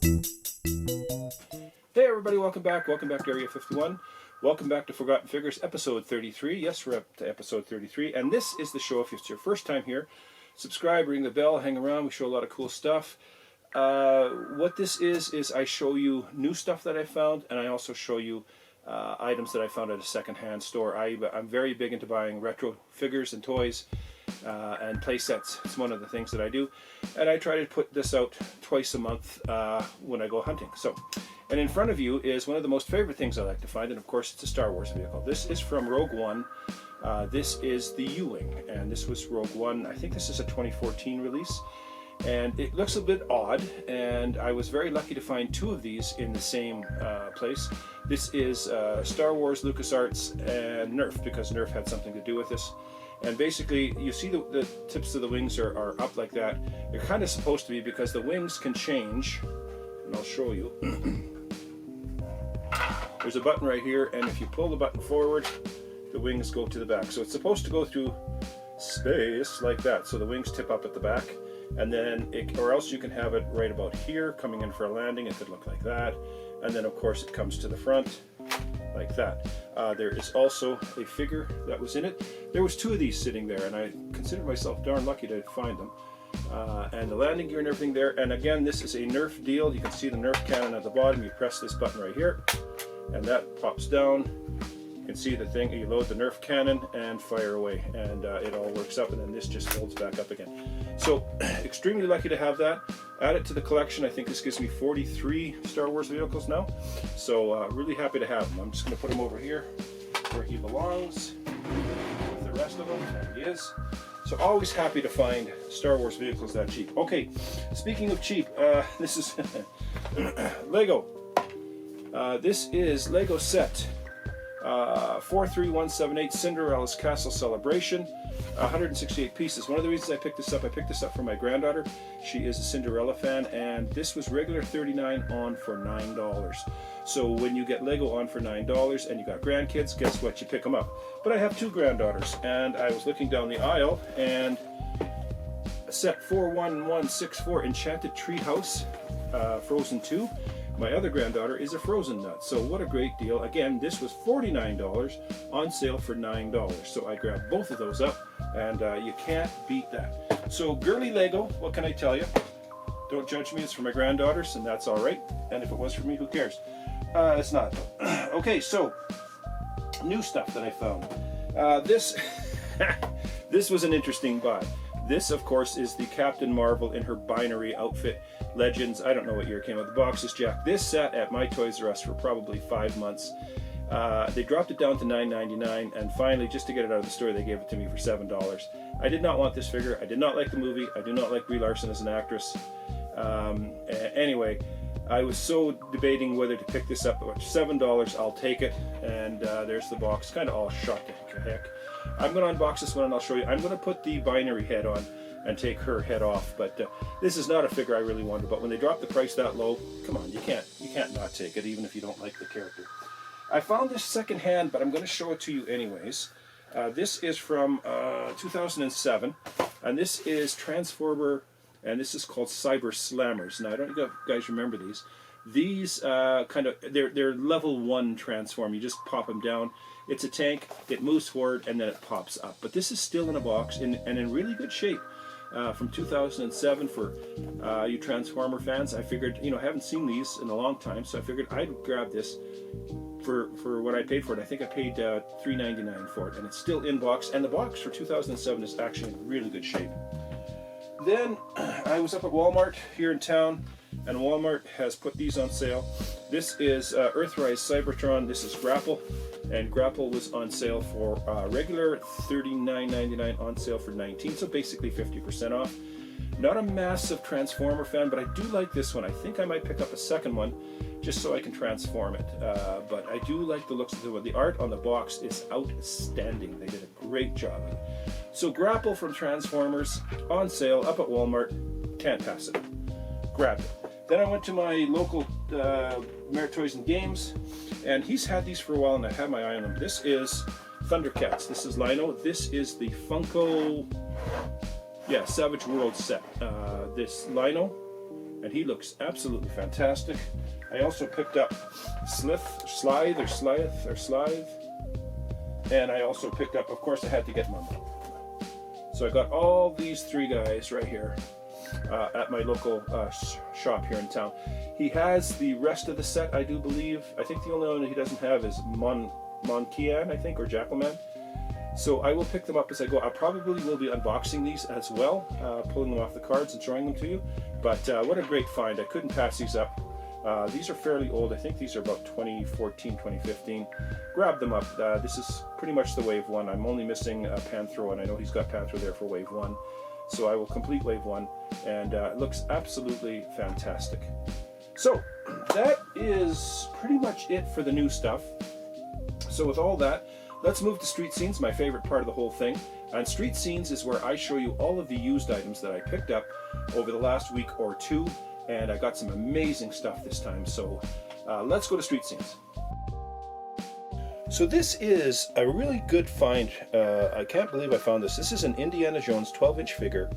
Hey everybody, welcome back. Welcome back to Area 51. Welcome back to Forgotten Figures, episode 33. Yes, we're up to episode 33. And this is the show. If it's your first time here, subscribe, ring the bell, hang around. We show a lot of cool stuff. What this is I show you new stuff that I found, and I also show you items that I found at a secondhand store. I'm very big into buying retro figures and toys and play sets. It's one of the things that I do. And I try to put this out twice a month when I go hunting. And in front of you is one of the most favorite things I like to find, and of course it's a Star Wars vehicle. This is from Rogue One. This is the U-Wing, and this was Rogue One. I think this is a 2014 release, and it looks a bit odd, and I was very lucky to find two of these in the same place. This is Star Wars, LucasArts, and Nerf, because Nerf had something to do with this. And basically, you see the tips of the wings are up like that. They're kind of supposed to be, because the wings can change, and I'll show you. There's a button right here, and if you pull the button forward, the wings go to the back. So it's supposed to go through space like that. So the wings tip up at the back, and then or else you can have it right about here, coming in for a landing. It could look like that, and then of course it comes to the front like that. There is also a figure that was in it. There was two of these sitting there, and I considered myself darn lucky to find them. And the landing gear and everything there. And again, this is a Nerf deal. You can see the Nerf cannon at the bottom. You press this button right here, and that pops down. You can see the thing. You load the Nerf cannon and fire away, and it all works up, and then this just folds back up again. So extremely lucky to have that. Add it to the collection. I think this gives me 43 Star Wars vehicles now. So really happy to have them. I'm just going to put him over here where he belongs with the rest of them. There he is. So always happy to find Star Wars vehicles that cheap. Okay, speaking of cheap, this is Lego. This is Lego set 43178 Cinderella's Castle Celebration. 168 pieces. One of the reasons I picked this up for my granddaughter. She is a Cinderella fan, and this was regular $39 on for $9. So when you get Lego on for $9 and you got grandkids, guess what? You pick them up. But I have two granddaughters, and I was looking down the aisle, and set 41164 Enchanted Treehouse, Frozen 2. My other granddaughter is a Frozen nut, so what a great deal. Again, this was $49 on sale for $9. So I grabbed both of those up, and you can't beat that. So girly Lego, what can I tell you? Don't judge me, it's for my granddaughters, and that's all right. And if it was for me, who cares? It's not though. Okay, so new stuff that I found. This was an interesting buy. This, of course, is the Captain Marvel in her binary outfit. Legends, I don't know what year it came out. The box is jacked. This sat at my Toys R Us for probably 5 months. They dropped it down to $9.99, and finally, just to get it out of the store, they gave it to me for $7. I did not want this figure. I did not like the movie. I do not like Brie Larson as an actress. Anyway, I was so debating whether to pick this up. At $7, I'll take it. And there's the box, kind of all shot to heck. I'm going to unbox this one, and I'll show you. I'm going to put the binary head on and take her head off, but this is not a figure I really wanted. But when they dropped the price that low, come on, you can't not take it, even if you don't like the character. I found this secondhand, but I'm going to show it to you anyways. This is from 2007, and this is Transformer, and this is called Cyber Slammers. Now, I don't know if you guys remember these. These they're level 1 transform. You just pop them down. It's a tank, it moves forward, and then it pops up. But this is still in a box and in really good shape. From 2007 for you Transformer fans. I figured, I haven't seen these in a long time, so I figured I'd grab this for what I paid for it. I think I paid $3.99 for it, and it's still in box. And the box for 2007 is actually in really good shape. Then I was up at Walmart here in town, and Walmart has put these on sale. This is Earthrise Cybertron. This is Grapple, and Grapple was on sale for regular $39.99, on sale for $19, so basically 50% off. Not a massive Transformer fan, but I do like this one. I think I might pick up a second one just so I can transform it. But I do like the looks of the one. The art on the box is outstanding. They did a great job of it. So Grapple from Transformers on sale up at Walmart. Can't pass it. Grab it. Then I went to my local Merit Toys and Games, and he's had these for a while, and I have my eye on them. This is Thundercats. This is Lino. This is the Funko, Savage World set. This Lino, and he looks absolutely fantastic. I also picked up Slithe, and I also picked up, of course I had to get Mum. So I got all these three guys right here at my local shop here in town. He has the rest of the set, I do believe. I think the only one that he doesn't have is Monkian, I think, or Jackalman. So I will pick them up as I go. I probably will be unboxing these as well, pulling them off the cards and showing them to you. But what a great find. I couldn't pass these up. These are fairly old. I think these are about 2014, 2015. Grab them up. This is pretty much the Wave 1. I'm only missing Panthro, and I know he's got Panthro there for Wave 1. So I will complete Wave 1, and it looks absolutely fantastic. So that is pretty much it for the new stuff. So with all that, let's move to Street Scenes, my favorite part of the whole thing. And Street Scenes is where I show you all of the used items that I picked up over the last week or two. And I got some amazing stuff this time. So let's go to Street Scenes. So this is a really good find. I can't believe I found this. This is an Indiana Jones 12-inch figure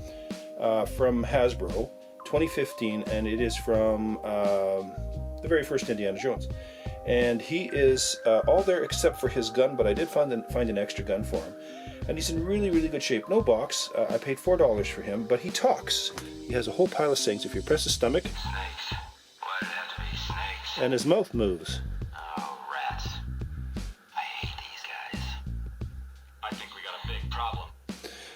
from Hasbro, 2015, and it is from the very first Indiana Jones. And he is all there except for his gun, but I did find an extra gun for him. And he's in really, really good shape. No box. I paid $4 for him, but he talks. He has a whole pile of sayings. If you press his stomach, snakes. Why did it have to be snakes? And his mouth moves. Oh, rats. I hate these guys. I think we got a big problem.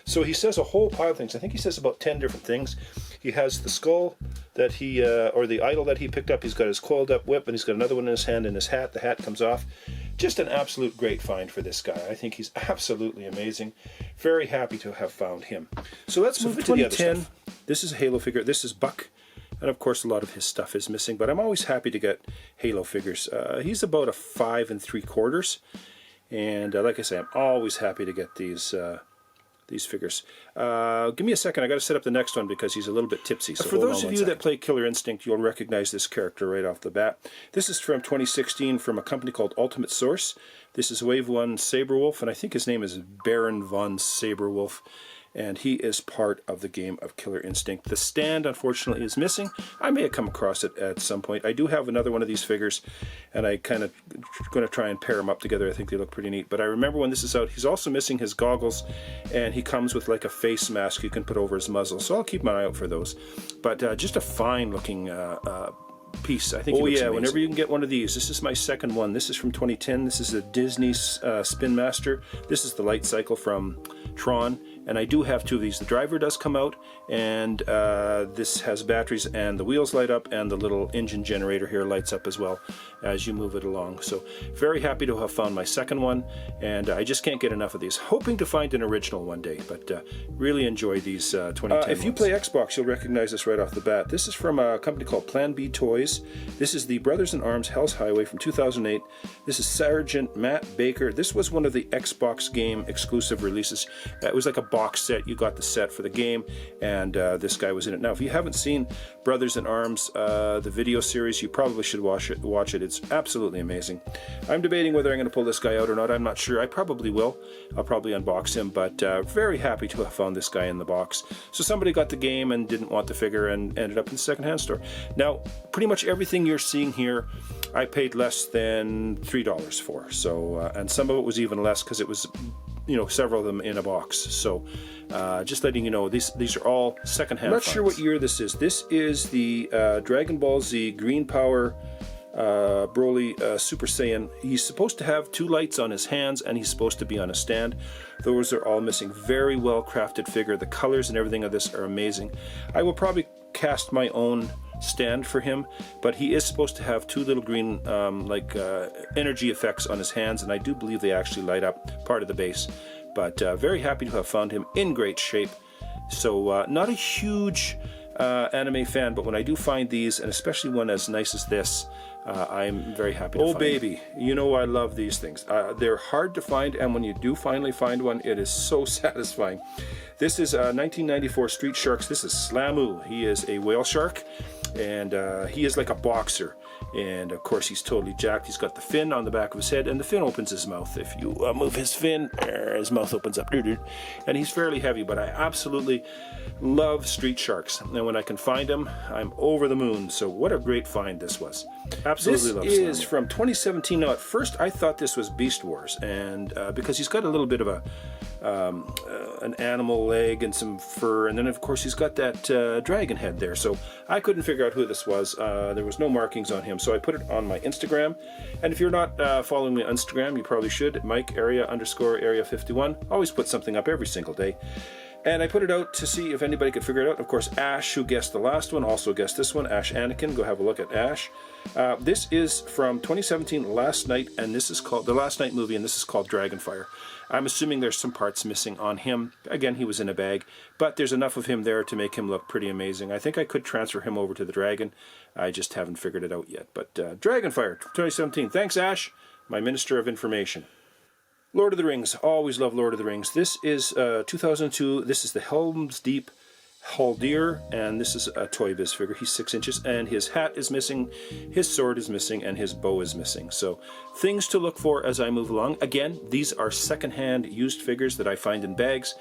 So he says a whole pile of things. I think he says about 10 different things. He has the skull that he, or the idol that he picked up. He's got his coiled up whip, and he's got another one in his hand and his hat. The hat comes off. Just an absolute great find for this guy. I think he's absolutely amazing. Very happy to have found him. So let's move to the other stuff. This is a Halo figure. This is Buck. And of course a lot of his stuff is missing, but I'm always happy to get Halo figures. He's about a 5 3/4. And like I say, I'm always happy to get these figures. Give me a second, I got to set up the next one because he's a little bit tipsy. So for those of you that play Killer Instinct, you'll recognize this character right off the bat. This is from 2016 from a company called Ultimate Source. This is Wave 1 Saberwolf, and I think his name is Baron von Saberwolf, and he is part of the game of Killer Instinct. The stand, unfortunately, is missing. I may have come across it at some point. I do have another one of these figures, and I kind of going to try and pair them up together. I think they look pretty neat. But I remember when this is out, he's also missing his goggles, and he comes with like a face mask you can put over his muzzle. So I'll keep my eye out for those. But just a fine-looking piece. I think. Oh yeah, whenever you can get one of these. This is my second one. This is from 2010. This is a Disney Spin Master. This is the light cycle from Tron, and I do have two of these. The driver does come out, and this has batteries, and the wheels light up, and the little engine generator here lights up as well as you move it along. So very happy to have found my second one, and I just can't get enough of these. Hoping to find an original one day, but really enjoy these 2010 If you play Xbox, you'll recognize this right off the bat. This is from a company called Plan B Toys. This is the Brothers in Arms Hell's Highway from 2008. This is Sergeant Matt Baker. This was one of the Xbox game exclusive releases. It was like a box set. You got the set for the game, and this guy was in it. Now, if you haven't seen Brothers in Arms, the video series, you probably should watch it. It's absolutely amazing. I'm debating whether I'm going to pull this guy out or not. I'm not sure. I probably will. I'll probably unbox him, but very happy to have found this guy in the box. So somebody got the game and didn't want the figure and ended up in the secondhand store. Now, pretty much everything you're seeing here, I paid less than $3 for. So, and some of it was even less because it was, you know, several of them in a box. So just letting you know, these are all secondhand. I'm not sure what year this is. This is the Dragon Ball Z Green Power Broly Super Saiyan. He's supposed to have two lights on his hands, and he's supposed to be on a stand. Those are all missing. Very well crafted figure. The colors and everything of this are amazing. I will probably cast my own stand for him, but he is supposed to have two little green energy effects on his hands, and I do believe they actually light up part of the base. But very happy to have found him in great shape. So not a huge anime fan, but when I do find these, and especially one as nice as this, I'm very happy to find baby, you know I love these things. They're hard to find, and when you do finally find one, it is so satisfying. This is 1994 Street Sharks. This is Slamu. He is a whale shark. and he is like a boxer. And of course he's totally jacked. He's got the fin on the back of his head, and the fin opens his mouth. If you move his fin, his mouth opens up. And he's fairly heavy, but I absolutely love street sharks. And when I can find them, I'm over the moon. So what a great find this was. Absolutely love This is from 2017. Now at first I thought this was Beast Wars, and because he's got a little bit of an animal leg and some fur, and then of course he's got that dragon head there. So I couldn't figure out who this was. There was no markings on him, so I put it on my Instagram. And if you're not following me on Instagram, you probably should. Mike area 51. Always put something up every single day. And I put it out to see if anybody could figure it out. Of course, Ash, who guessed the last one, also guessed this one. Ash Anakin, go have a look at Ash. This is from 2017, Last Night, and this is called the Last Night movie, and this is called Dragonfire. I'm assuming there's some parts missing on him. Again, he was in a bag, but there's enough of him there to make him look pretty amazing. I think I could transfer him over to the dragon. I just haven't figured it out yet. But Dragonfire, 2017. Thanks, Ash, my Minister of Information. Lord of the Rings. Always love Lord of the Rings. This is 2002. This is the Helm's Deep Haldir, and this is a Toy Biz figure. He's 6 inches, and his hat is missing, his sword is missing, and his bow is missing. So things to look for as I move along. Again, these are secondhand used figures that I find in bags,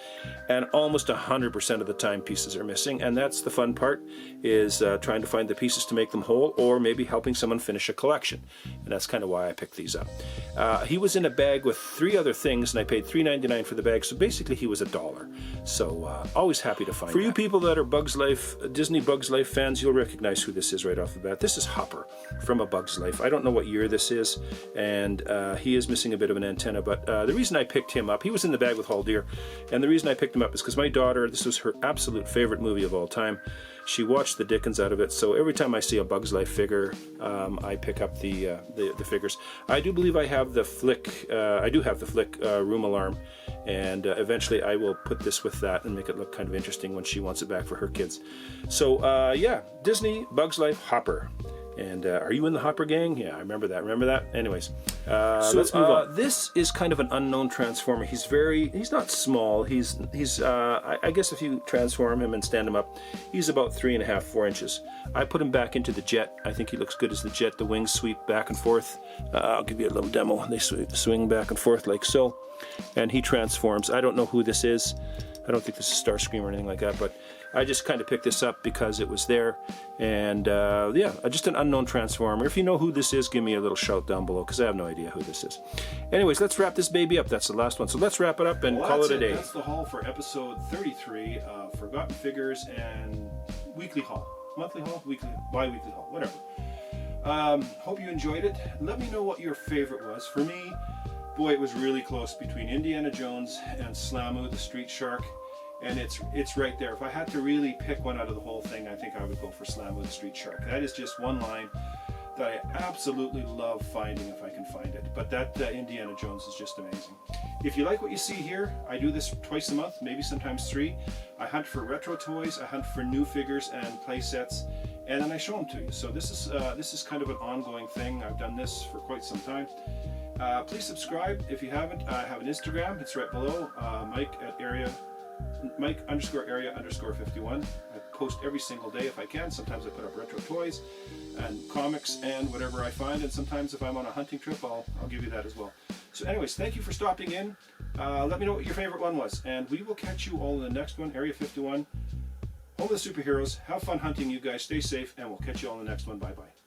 and almost 100% of the time pieces are missing, and that's the fun part, is trying to find the pieces to make them whole, or maybe helping someone finish a collection. And that's kind of why I picked these up. He was in a bag with 3 other things, and I paid $3.99 for the bag, so basically he was $1. So always happy to find. For you people that are Bugs Life, Disney Bugs Life fans, you'll recognize who this is right off the bat. This is Hopper from A Bug's Life. I don't know what year this is, and he is missing a bit of an antenna, but the reason I picked him up, he was in the bag with Haldir, and the reason I picked him up is because my daughter, this was her absolute favorite movie of all time. She watched the dickens out of it, so every time I see a Bug's Life figure, I pick up the figures. I do believe I have the Flick, room alarm, and eventually I will put this with that and make it look kind of interesting when she wants it back for her kids. So yeah, Disney Bugs Life Hopper. And are you in the Hopper gang? Yeah, I remember that. Remember that? Anyways, so let's move on. This is kind of an unknown Transformer. He's not small. I guess if you transform him and stand him up, he's about 3.5, 4 inches. I put him back into the Jet. I think he looks good as the Jet. The wings sweep back and forth. I'll give you a little demo. They swing back and forth like so. And he transforms. I don't know who this is. I don't think this is Starscream or anything like that, but I just kind of picked this up because it was there. And yeah, just an unknown Transformer. If you know who this is, give me a little shout down below, because I have no idea who this is. Anyways, let's wrap this baby up. That's the last one. So let's wrap it up and call it a day. That's the haul for episode 33 of Forgotten Figures and weekly haul. Monthly haul? Weekly, bi-weekly haul, whatever. Hope you enjoyed it. Let me know what your favorite was. For me, boy, it was really close between Indiana Jones and Slamu, the Street Shark. And it's right there. If I had to really pick one out of the whole thing, I think I would go for Slamu, the Street Shark. That is just one line that I absolutely love finding if I can find it. But that Indiana Jones is just amazing. If you like what you see here, I do this twice a month, maybe sometimes 3. I hunt for retro toys, I hunt for new figures and play sets, and then I show them to you. So this is kind of an ongoing thing. I've done this for quite some time. Please subscribe if you haven't. I have an Instagram. It's right below. Mike_area_51. I post every single day if I can. Sometimes I put up retro toys and comics and whatever I find, and sometimes if I'm on a hunting trip, I'll give you that as well. So anyways, thank you for stopping in. Let me know what your favorite one was, and we will catch you all in the next one. Area 51, Home of the Superheroes. Have fun hunting, you guys. Stay safe, and we'll catch you all in the next one. Bye bye.